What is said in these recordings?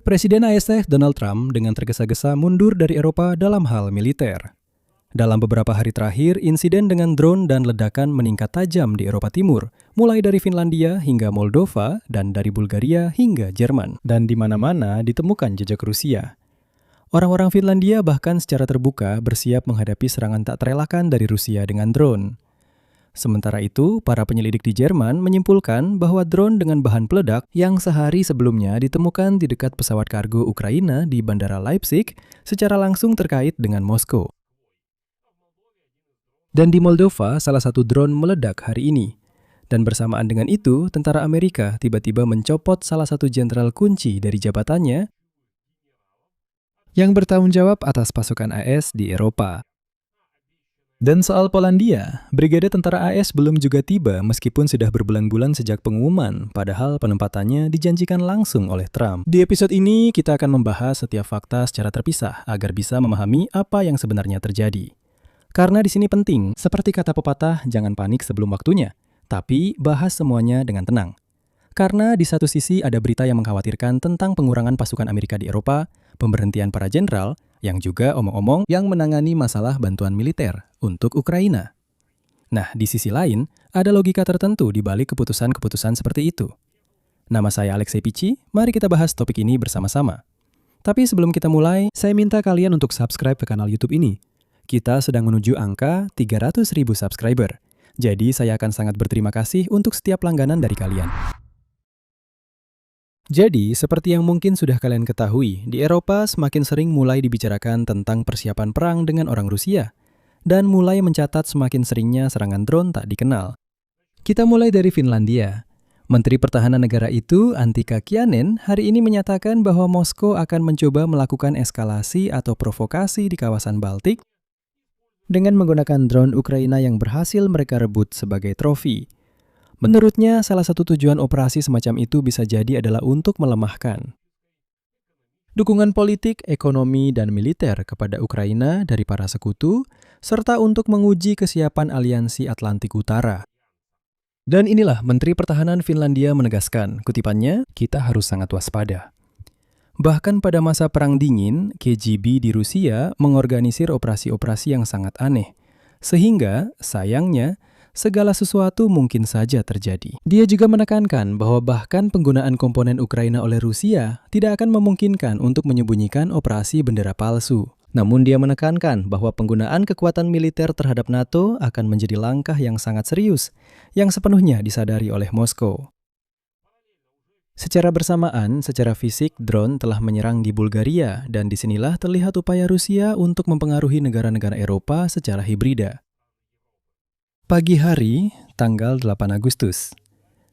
Presiden AS Donald Trump dengan tergesa-gesa mundur dari Eropa dalam hal militer. Dalam beberapa hari terakhir, insiden dengan drone dan ledakan meningkat tajam di Eropa Timur, mulai dari Finlandia hingga Moldova dan dari Bulgaria hingga Jerman. Dan di mana-mana ditemukan jejak Rusia. Orang-orang Finlandia bahkan secara terbuka bersiap menghadapi serangan tak terelakkan dari Rusia dengan drone. Sementara itu, para penyelidik di Jerman menyimpulkan bahwa drone dengan bahan peledak yang sehari sebelumnya ditemukan di dekat pesawat kargo Ukraina di Bandara Leipzig secara langsung terkait dengan Moskow. Dan di Moldova, salah satu drone meledak hari ini. Dan bersamaan dengan itu, tentara Amerika tiba-tiba mencopot salah satu jenderal kunci dari jabatannya yang bertanggung jawab atas pasukan AS di Eropa. Dan soal Polandia, Brigade Tentara AS belum juga tiba meskipun sudah berbulan-bulan sejak pengumuman, padahal penempatannya dijanjikan langsung oleh Trump. Di episode ini, kita akan membahas setiap fakta secara terpisah agar bisa memahami apa yang sebenarnya terjadi. Karena di sini penting, seperti kata pepatah, jangan panik sebelum waktunya, tapi bahas semuanya dengan tenang. Karena di satu sisi ada berita yang mengkhawatirkan tentang pengurangan pasukan Amerika di Eropa, pemberhentian para jenderal, yang juga omong-omong yang menangani masalah bantuan militer untuk Ukraina. Nah, di sisi lain, ada logika tertentu di balik keputusan-keputusan seperti itu. Nama saya Alexei Pichi, mari kita bahas topik ini bersama-sama. Tapi sebelum kita mulai, saya minta kalian untuk subscribe ke kanal YouTube ini. Kita sedang menuju angka 300.000 subscriber. Jadi saya akan sangat berterima kasih untuk setiap langganan dari kalian. Jadi, seperti yang mungkin sudah kalian ketahui, di Eropa semakin sering mulai dibicarakan tentang persiapan perang dengan orang Rusia, dan mulai mencatat semakin seringnya serangan drone tak dikenal. Kita mulai dari Finlandia. Menteri Pertahanan negara itu, Antti Kaikkonen, hari ini menyatakan bahwa Moskow akan mencoba melakukan eskalasi atau provokasi di kawasan Baltik dengan menggunakan drone Ukraina yang berhasil mereka rebut sebagai trofi. Menurutnya, salah satu tujuan operasi semacam itu bisa jadi adalah untuk melemahkan dukungan politik, ekonomi, dan militer kepada Ukraina dari para sekutu, serta untuk menguji kesiapan aliansi Atlantik Utara. Dan inilah Menteri Pertahanan Finlandia menegaskan, kutipannya, kita harus sangat waspada. Bahkan pada masa Perang Dingin, KGB di Rusia mengorganisir operasi-operasi yang sangat aneh. Sehingga, sayangnya, segala sesuatu mungkin saja terjadi. Dia juga menekankan bahwa bahkan penggunaan komponen Ukraina oleh Rusia tidak akan memungkinkan untuk menyembunyikan operasi bendera palsu. Namun dia menekankan bahwa penggunaan kekuatan militer terhadap NATO akan menjadi langkah yang sangat serius, yang sepenuhnya disadari oleh Moskow. Secara bersamaan, secara fisik, drone telah menyerang di Bulgaria, dan disinilah terlihat upaya Rusia untuk mempengaruhi negara-negara Eropa secara hibrida. Pagi hari, tanggal 8 Agustus,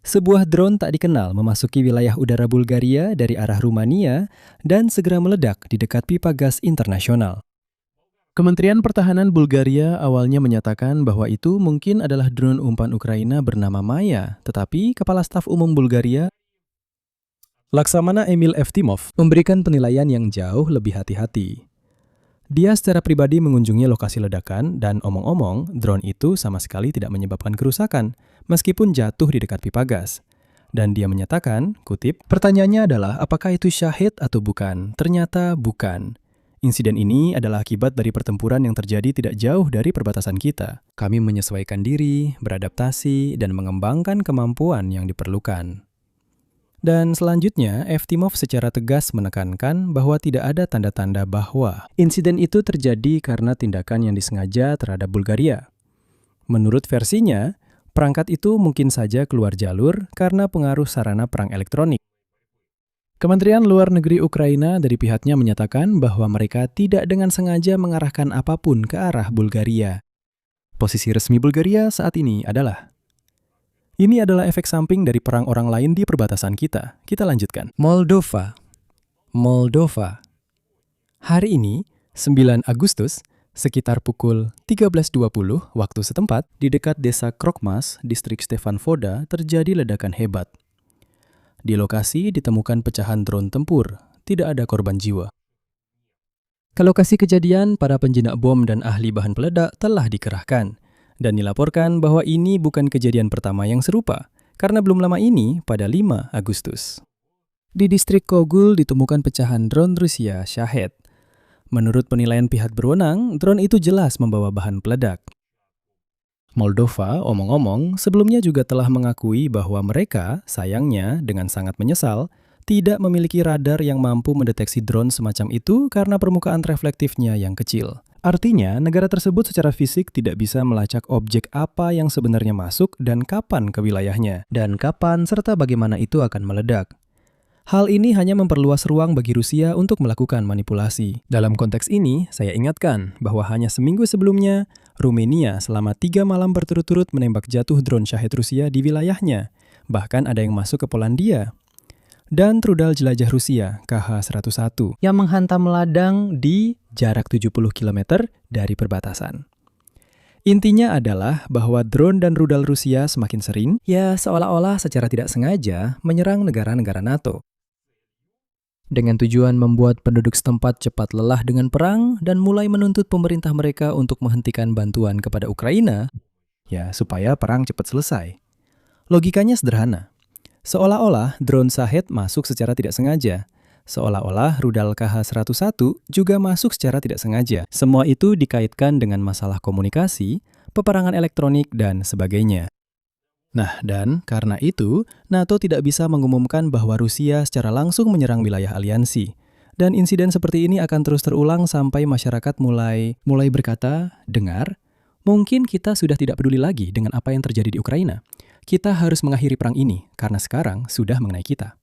sebuah drone tak dikenal memasuki wilayah udara Bulgaria dari arah Rumania dan segera meledak di dekat pipa gas internasional. Kementerian Pertahanan Bulgaria awalnya menyatakan bahwa itu mungkin adalah drone umpan Ukraina bernama Maya, tetapi Kepala Staf Umum Bulgaria, Laksamana Emil Eftimov, memberikan penilaian yang jauh lebih hati-hati. Dia secara pribadi mengunjungi lokasi ledakan dan omong-omong, drone itu sama sekali tidak menyebabkan kerusakan, meskipun jatuh di dekat pipa gas. Dan dia menyatakan, kutip, pertanyaannya adalah apakah itu syahid atau bukan? Ternyata bukan. Insiden ini adalah akibat dari pertempuran yang terjadi tidak jauh dari perbatasan kita. Kami menyesuaikan diri, beradaptasi, dan mengembangkan kemampuan yang diperlukan. Dan selanjutnya, Eftimov secara tegas menekankan bahwa tidak ada tanda-tanda bahwa insiden itu terjadi karena tindakan yang disengaja terhadap Bulgaria. Menurut versinya, perangkat itu mungkin saja keluar jalur karena pengaruh sarana perang elektronik. Kementerian Luar Negeri Ukraina dari pihaknya menyatakan bahwa mereka tidak dengan sengaja mengarahkan apapun ke arah Bulgaria. Posisi resmi Bulgaria saat ini adalah ini adalah efek samping dari perang orang lain di perbatasan kita. Kita lanjutkan. Moldova. Hari ini, 9 Agustus, sekitar pukul 13.20 waktu setempat, di dekat desa Krokmas, distrik Stefan Voda, terjadi ledakan hebat. Di lokasi ditemukan pecahan drone tempur, tidak ada korban jiwa. Ke lokasi kejadian, para penjinak bom dan ahli bahan peledak telah dikerahkan. Dan dilaporkan bahwa ini bukan kejadian pertama yang serupa, karena belum lama ini pada 5 Agustus. Di distrik Kogul ditemukan pecahan drone Rusia Shahed. Menurut penilaian pihak berwenang, drone itu jelas membawa bahan peledak. Moldova, omong-omong, sebelumnya juga telah mengakui bahwa mereka, sayangnya dengan sangat menyesal, tidak memiliki radar yang mampu mendeteksi drone semacam itu karena permukaan reflektifnya yang kecil. Artinya, negara tersebut secara fisik tidak bisa melacak objek apa yang sebenarnya masuk dan kapan ke wilayahnya, dan kapan serta bagaimana itu akan meledak. Hal ini hanya memperluas ruang bagi Rusia untuk melakukan manipulasi. Dalam konteks ini, saya ingatkan bahwa hanya seminggu sebelumnya, Rumania selama 3 malam berturut-turut menembak jatuh drone Shahed Rusia di wilayahnya. Bahkan ada yang masuk ke Polandia. Dan rudal jelajah Rusia, KH-101, yang menghantam ladang di jarak 70 km dari perbatasan. Intinya adalah bahwa drone dan rudal Rusia semakin sering, ya seolah-olah secara tidak sengaja, menyerang negara-negara NATO. Dengan tujuan membuat penduduk setempat cepat lelah dengan perang dan mulai menuntut pemerintah mereka untuk menghentikan bantuan kepada Ukraina, ya supaya perang cepat selesai. Logikanya sederhana. Seolah-olah drone Shahed masuk secara tidak sengaja. Seolah-olah rudal KH-101 juga masuk secara tidak sengaja. Semua itu dikaitkan dengan masalah komunikasi, peperangan elektronik, dan sebagainya. Nah, dan karena itu, NATO tidak bisa mengumumkan bahwa Rusia secara langsung menyerang wilayah aliansi. Dan insiden seperti ini akan terus terulang sampai masyarakat mulai berkata, dengar, mungkin kita sudah tidak peduli lagi dengan apa yang terjadi di Ukraina. Kita harus mengakhiri perang ini, karena sekarang sudah mengenai kita.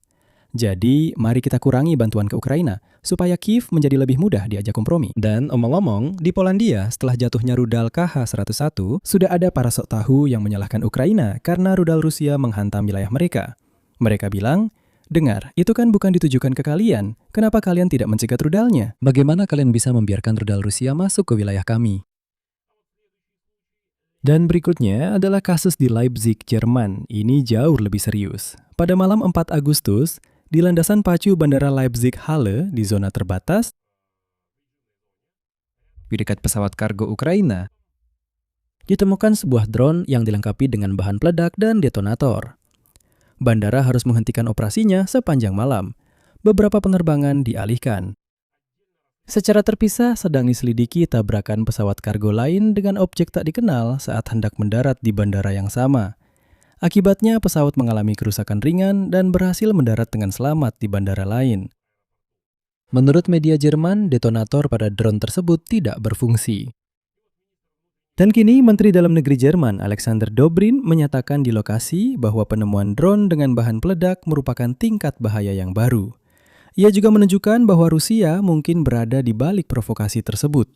Jadi, mari kita kurangi bantuan ke Ukraina, supaya Kiev menjadi lebih mudah diajak kompromi. Dan omong-omong, di Polandia, setelah jatuhnya rudal KH-101, sudah ada para sok tahu yang menyalahkan Ukraina karena rudal Rusia menghantam wilayah mereka. Mereka bilang, dengar, itu kan bukan ditujukan ke kalian. Kenapa kalian tidak mencegat rudalnya? Bagaimana kalian bisa membiarkan rudal Rusia masuk ke wilayah kami? Dan berikutnya adalah kasus di Leipzig, Jerman. Ini jauh lebih serius. Pada malam 4 Agustus, di landasan pacu Bandara Leipzig-Halle di zona terbatas, di dekat pesawat kargo Ukraina, ditemukan sebuah drone yang dilengkapi dengan bahan peledak dan detonator. Bandara harus menghentikan operasinya sepanjang malam. Beberapa penerbangan dialihkan. Secara terpisah sedang diselidiki tabrakan pesawat kargo lain dengan objek tak dikenal saat hendak mendarat di bandara yang sama. Akibatnya pesawat mengalami kerusakan ringan dan berhasil mendarat dengan selamat di bandara lain. Menurut media Jerman, detonator pada drone tersebut tidak berfungsi. Dan kini Menteri Dalam Negeri Jerman Alexander Dobrindt menyatakan di lokasi bahwa penemuan drone dengan bahan peledak merupakan tingkat bahaya yang baru. Ia juga menunjukkan bahwa Rusia mungkin berada di balik provokasi tersebut.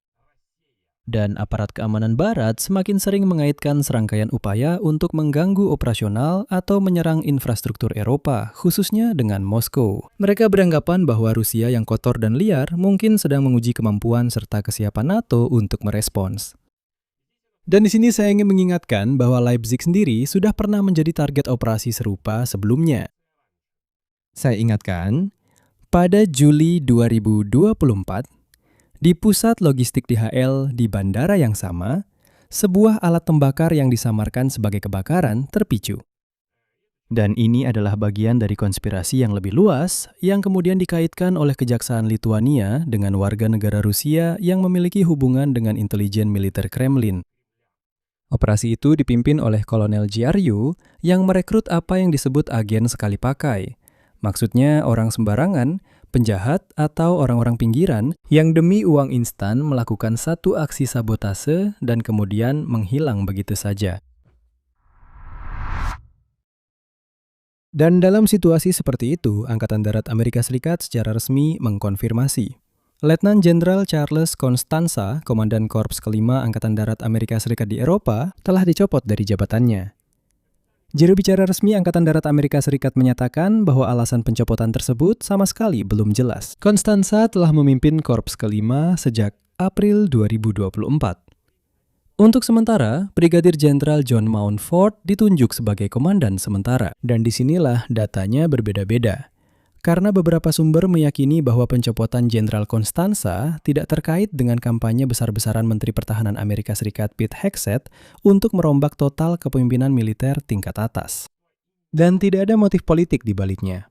Dan aparat keamanan Barat semakin sering mengaitkan serangkaian upaya untuk mengganggu operasional atau menyerang infrastruktur Eropa, khususnya dengan Moskow. Mereka beranggapan bahwa Rusia yang kotor dan liar mungkin sedang menguji kemampuan serta kesiapan NATO untuk merespons. Dan di sini saya ingin mengingatkan bahwa Leipzig sendiri sudah pernah menjadi target operasi serupa sebelumnya. Saya ingatkan, pada Juli 2024, di pusat logistik DHL di bandara yang sama, sebuah alat tembakar yang disamarkan sebagai kebakaran terpicu. Dan ini adalah bagian dari konspirasi yang lebih luas yang kemudian dikaitkan oleh Kejaksaan Lituania dengan warga negara Rusia yang memiliki hubungan dengan intelijen militer Kremlin. Operasi itu dipimpin oleh Kolonel GRU yang merekrut apa yang disebut agen sekali pakai. Maksudnya orang sembarangan, penjahat, atau orang-orang pinggiran yang demi uang instan melakukan satu aksi sabotase dan kemudian menghilang begitu saja. Dan dalam situasi seperti itu, Angkatan Darat Amerika Serikat secara resmi mengkonfirmasi. Letnan Jenderal Charles Constanza, Komandan Korps kelima Angkatan Darat Amerika Serikat di Eropa, telah dicopot dari jabatannya. Juru bicara resmi Angkatan Darat Amerika Serikat menyatakan bahwa alasan pencopotan tersebut sama sekali belum jelas. Constanza telah memimpin Korps kelima sejak April 2024. Untuk sementara, Brigadir Jenderal John Mountford ditunjuk sebagai komandan sementara. Dan disinilah datanya berbeda-beda. Karena beberapa sumber meyakini bahwa pencopotan Jenderal Constanza tidak terkait dengan kampanye besar-besaran Menteri Pertahanan Amerika Serikat Pete Hegseth untuk merombak total kepemimpinan militer tingkat atas. Dan tidak ada motif politik di baliknya.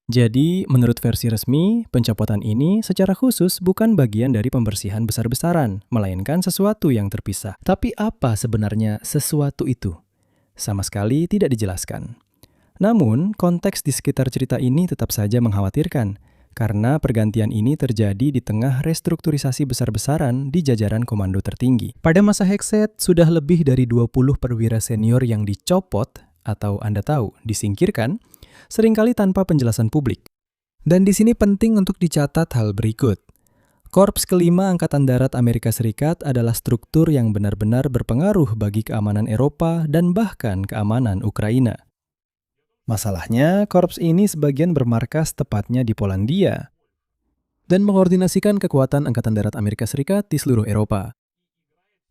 Jadi, menurut versi resmi, pencopotan ini secara khusus bukan bagian dari pembersihan besar-besaran, melainkan sesuatu yang terpisah. Tapi apa sebenarnya sesuatu itu? Sama sekali tidak dijelaskan. Namun, konteks di sekitar cerita ini tetap saja mengkhawatirkan, karena pergantian ini terjadi di tengah restrukturisasi besar-besaran di jajaran komando tertinggi. Pada masa Hexet, sudah lebih dari 20 perwira senior yang dicopot, atau Anda tahu, disingkirkan, seringkali tanpa penjelasan publik. Dan di sini penting untuk dicatat hal berikut. Korps kelima Angkatan Darat Amerika Serikat adalah struktur yang benar-benar berpengaruh bagi keamanan Eropa dan bahkan keamanan Ukraina. Masalahnya, korps ini sebagian bermarkas tepatnya di Polandia dan mengkoordinasikan kekuatan Angkatan Darat Amerika Serikat di seluruh Eropa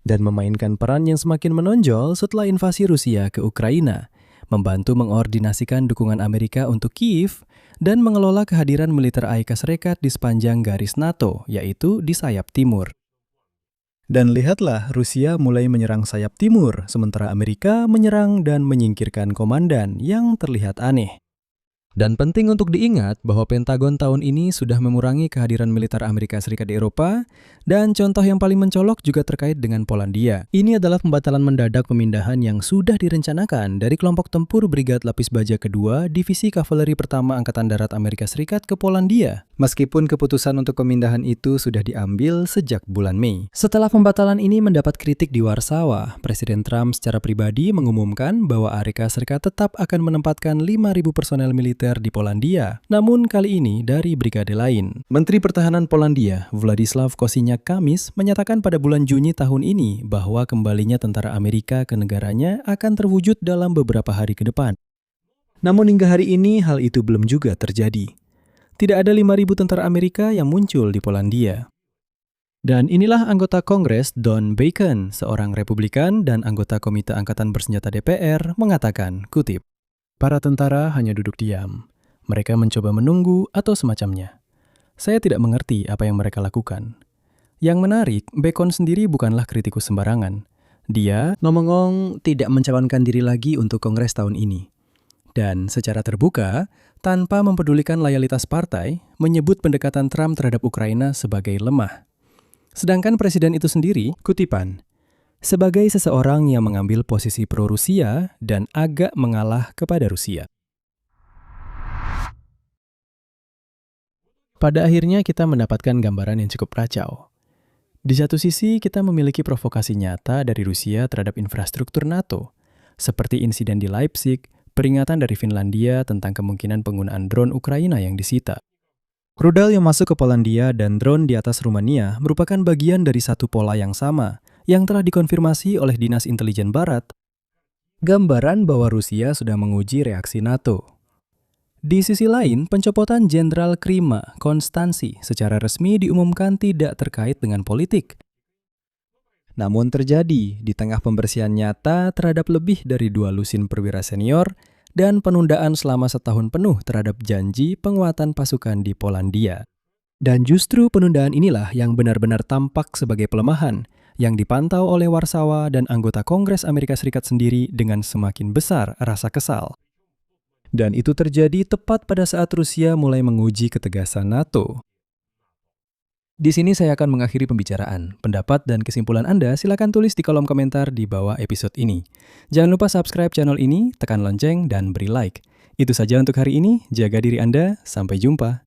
dan memainkan peran yang semakin menonjol setelah invasi Rusia ke Ukraina, membantu mengordinasikan dukungan Amerika untuk Kiev, dan mengelola kehadiran militer Amerika Serikat di sepanjang garis NATO, yaitu di sayap timur. Dan lihatlah, Rusia mulai menyerang sayap timur, sementara Amerika menyerang dan menyingkirkan komandan yang terlihat aneh. Dan penting untuk diingat bahwa Pentagon tahun ini sudah mengurangi kehadiran militer Amerika Serikat di Eropa, dan contoh yang paling mencolok juga terkait dengan Polandia. Ini adalah pembatalan mendadak pemindahan yang sudah direncanakan dari kelompok tempur Brigad Lapis Baja Kedua, Divisi Kavaleri Pertama Angkatan Darat Amerika Serikat ke Polandia. Meskipun keputusan untuk pemindahan itu sudah diambil sejak bulan Mei. Setelah pembatalan ini mendapat kritik di Warsawa, Presiden Trump secara pribadi mengumumkan bahwa Amerika Serikat tetap akan menempatkan 5.000 personel militer di Polandia, namun kali ini dari brigade lain. Menteri Pertahanan Polandia, Władysław Kosiniak-Kamysz, menyatakan pada bulan Juni tahun ini bahwa kembalinya tentara Amerika ke negaranya akan terwujud dalam beberapa hari ke depan. Namun hingga hari ini hal itu belum juga terjadi. Tidak ada 5.000 tentara Amerika yang muncul di Polandia. Dan inilah anggota Kongres Don Bacon, seorang Republikan dan anggota Komite Angkatan Bersenjata DPR, mengatakan, kutip, "Para tentara hanya duduk diam. Mereka mencoba menunggu atau semacamnya. Saya tidak mengerti apa yang mereka lakukan." Yang menarik, Bacon sendiri bukanlah kritikus sembarangan. Dia, ngomong-ngomong, tidak mencalonkan diri lagi untuk Kongres tahun ini. Dan secara terbuka, tanpa mempedulikan loyalitas partai, menyebut pendekatan Trump terhadap Ukraina sebagai lemah. Sedangkan presiden itu sendiri, kutipan, sebagai seseorang yang mengambil posisi pro-Rusia dan agak mengalah kepada Rusia. Pada akhirnya kita mendapatkan gambaran yang cukup kacau. Di satu sisi, kita memiliki provokasi nyata dari Rusia terhadap infrastruktur NATO, seperti insiden di Leipzig, peringatan dari Finlandia tentang kemungkinan penggunaan drone Ukraina yang disita. Rudal yang masuk ke Polandia dan drone di atas Rumania merupakan bagian dari satu pola yang sama, yang telah dikonfirmasi oleh Dinas Intelijen Barat, gambaran bahwa Rusia sudah menguji reaksi NATO. Di sisi lain, pencopotan Jenderal Klima Konstansi secara resmi diumumkan tidak terkait dengan politik. Namun terjadi di tengah pembersihan nyata terhadap lebih dari 2 lusin perwira senior dan penundaan selama setahun penuh terhadap janji penguatan pasukan di Polandia. Dan justru penundaan inilah yang benar-benar tampak sebagai pelemahan yang dipantau oleh Warsawa dan anggota Kongres Amerika Serikat sendiri dengan semakin besar rasa kesal. Dan itu terjadi tepat pada saat Rusia mulai menguji ketegasan NATO. Di sini saya akan mengakhiri pembicaraan. Pendapat dan kesimpulan Anda silakan tulis di kolom komentar di bawah episode ini. Jangan lupa subscribe channel ini, tekan lonceng, dan beri like. Itu saja untuk hari ini. Jaga diri Anda. Sampai jumpa.